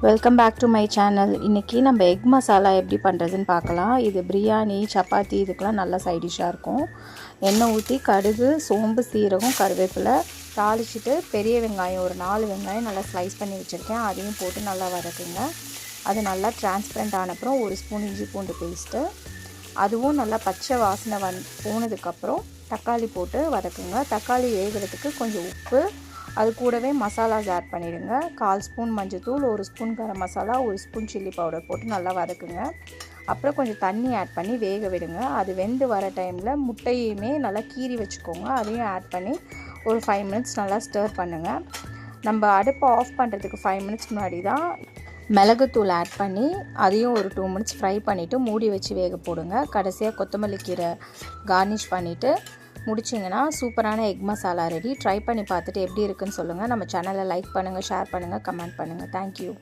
Welcome back to my channel. இன்றைக்கி நம்ம egg masala எப்படி பண்ணுறதுன்னு பார்க்கலாம். இது பிரியாணி, சப்பாத்தி இதுக்கெலாம் நல்ல சைட் டிஷ்ஷாக இருக்கும். எண்ணெய் ஊற்றி கடுகு, சோம்பு, சீரகம், கருவேப்பிலை தாளிச்சிட்டு பெரிய வெங்காயம் ஒரு 4 வெங்காயம் நல்லா ஸ்லைஸ் பண்ணி வச்சுருக்கேன். அதையும் போட்டு நல்லா வதக்குங்க. அது நல்லா டிரான்ஸ்பரண்ட் ஆனப்புறம் 1 ஸ்பூன் இஞ்சி பூண்டு பேஸ்ட்டு, அதுவும் நல்லா பச்சை வாசனை போனதுக்கப்புறம் தக்காளி போட்டு வதக்குங்க. தக்காளி வேகிறதுக்கு கொஞ்சம் உப்பு, அது கூடவே மசாலாஸ் ஆட் பண்ணிவிடுங்க. 1/4 ஸ்பூன் மஞ்சள்தூள், 1 spoon garam masala, 1 spoon chilli powder போட்டு நல்லா வதக்குங்க. அப்புறம் கொஞ்சம் தண்ணி ஆட் பண்ணி வேக விடுங்க. அது வெந்து வர டைமில் முட்டையுமே நல்லா கீறி வச்சுக்கோங்க. அதையும் ஆட் பண்ணி ஒரு 5 மினிட்ஸ் நல்லா ஸ்டர் பண்ணுங்கள். நம்ம அடுப்பை ஆஃப் பண்ணுறதுக்கு 5 மினிட்ஸ் முன்னாடி தான் மிளகுத்தூள் ஆட் பண்ணி அதையும் ஒரு 2 மினிட்ஸ் ஃப்ரை பண்ணிவிட்டு மூடி வச்சு வேக போடுங்க. கடைசியாக கொத்தமல்லி கீரை கார்னிஷ் பண்ணிவிட்டு முடிச்சிங்கன்னா சூப்பரான எக் மசாலா ரெடி. ட்ரை பண்ணி பார்த்துட்டு எப்படி இருக்குன்னு சொல்லுங்கள். நம்ம சேனலை லைக் பண்ணுங்கள், ஷேர் பண்ணுங்கள், கமெண்ட் பண்ணுங்கள். தேங்க்யூ.